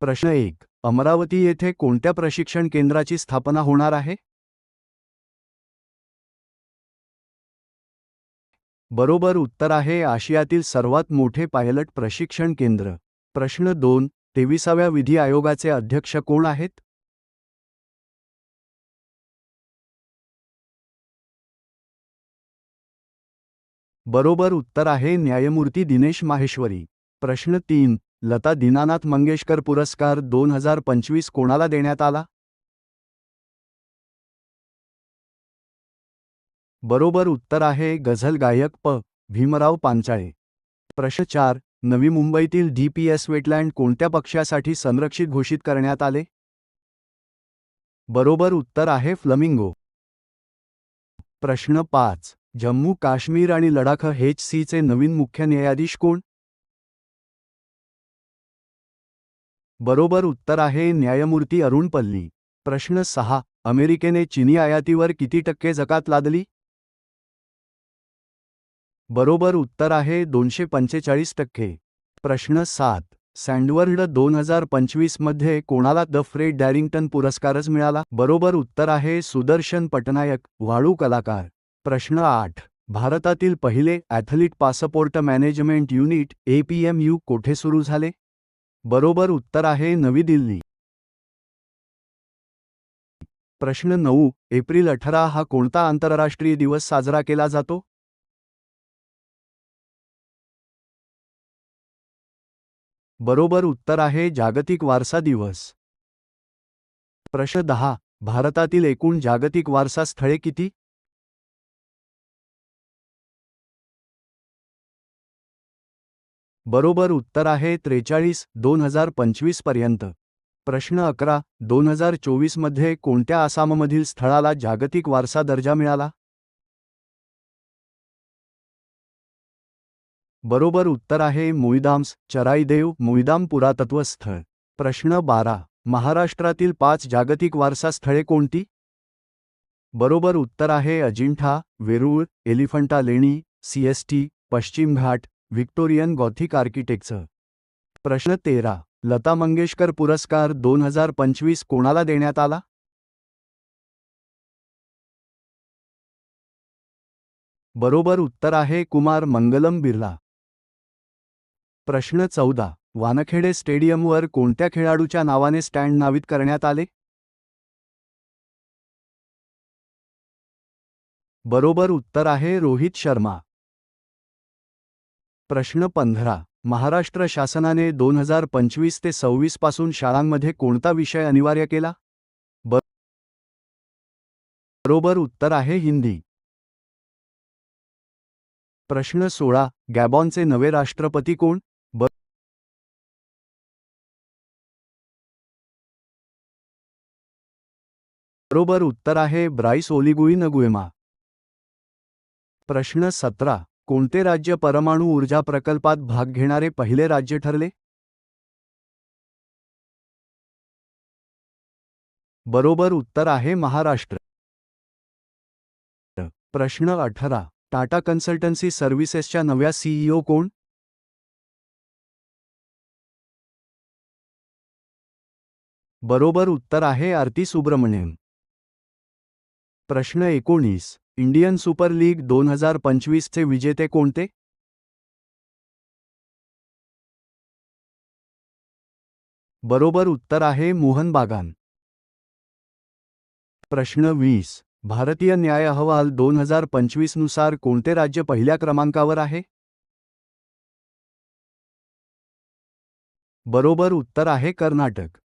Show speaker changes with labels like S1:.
S1: प्रश्न 1. अमरावती येथे कोणत्या प्रशिक्षण केंद्राची स्थापना होणार आहे? बरोबर उत्तर आहे आशियातील सर्वात मोठे पायलट प्रशिक्षण केंद्र. प्रश्न 2. 23व्या विधी आयोगाचे अध्यक्ष कोण आहेत? बरोबर उत्तर आहे न्यायमूर्ती दिनेश माहेश्वरी. प्रश्न 3. लता दीनानाथ मंगेशकर पुरस्कार 2025 कोणाला देण्यात आला? बरोबर उत्तर आहे गझल गायक भीमराव पांचाळे. प्रश्न 4. नवी मुंबईतील डीपीएस वेटलँड कोणत्या पक्ष्यासाठी संरक्षित घोषित करण्यात आले? बरोबर उत्तर आहे फ्लमिंगो. प्रश्न 5. जम्मू काश्मीर आणि लडाख HCचे नवीन मुख्य न्यायाधीश कोण? बरोबर उत्तर आहे न्यायमूर्ती अरुण पल्ली. प्रश्न 6. अमेरिकेने चीनी आयातीवर किती टक्के जकात लादली? बरोबर उत्तर आहे 245%. प्रश्न 7. सँडवर्ल्ड 2025 मध्ये कोणाला द फ्रेड डॅरिंग्टन पुरस्कारच मिळाला? बरोबर उत्तर आहे सुदर्शन पटनायक, वाळू कलाकार. प्रश्न 8. भारतातील पहिले athlete passport management unit APMU कोठे सुरू झाले? बरोबर उत्तर आहे नवी दिल्ली. प्रश्न 9. एप्रिल 18 हा कोणता आंतरराष्ट्रीय दिवस साजरा केला जातो? बरोबर उत्तर आहे जागतिक वारसा दिवस. प्रश्न 10. भारतातील एकूण जागतिक वारसा स्थळे किती? बरोबर उत्तर आहे 43, 2025 पर्यंत. प्रश्न 11. 2024 मध्ये कोणत्या आसाममधील स्थळाला जागतिक वारसा दर्जा मिळाला? बरोबर उत्तर आहे मोईदाम्स, चराईदेव मोईदाम पुरातत्व स्थळ. प्रश्न 12. महाराष्ट्रातील 5 जागतिक वारसा स्थळे कोणती? बरोबर उत्तर आहे अजिंठा, वेरूळ, एलिफंटा लेणी, CST, पश्चिम घाट, व्हिक्टोरियन गॉथिक आर्किटेक्चर. प्रश्न 13. लता मंगेशकर पुरस्कार 2025 कोणाला देण्यात आला? बरोबर उत्तर आहे कुमार मंगलम बिर्ला. प्रश्न 14. वानखेडे स्टेडियमवर कोणत्या खेळाडूच्या नावाने स्टँड नामित करण्यात आले? बरोबर उत्तर आहे रोहित शर्मा. प्रश्न 15. महाराष्ट्र शासनाने 2025 ते 26 पासून शाळांमध्ये कोणता विषय अनिवार्य केला? बरोबर उत्तर आहे हिंदी. प्रश्न 16. गॅबॉनचे नवे राष्ट्रपती कोण? बरोबर उत्तर आहे ब्राईस ओलिगुई नगुएमा. प्रश्न 17. कोणते राज्य परमाणु ऊर्जा प्रकल्पात भाग घेणारे पहिले राज्य ठरले? बरोबर उत्तर आहे महाराष्ट्र. प्रश्न 18. टाटा कन्सल्टन्सी सर्व्हिसेसच्या नव्या CEO कोण? बरोबर उत्तर आहे आरती सुब्रमण्यम. प्रश्न 19. इंडियन सुपर लीग 2025 चे विजेते कोणते? बरोबर उत्तर आहे मोहन बागान. प्रश्न 20. भारतीय न्याय अहवाल 2025 नुसार कोणते राज्य पहिल्या क्रमांकावर आहे? बरोबर उत्तर आहे कर्नाटक.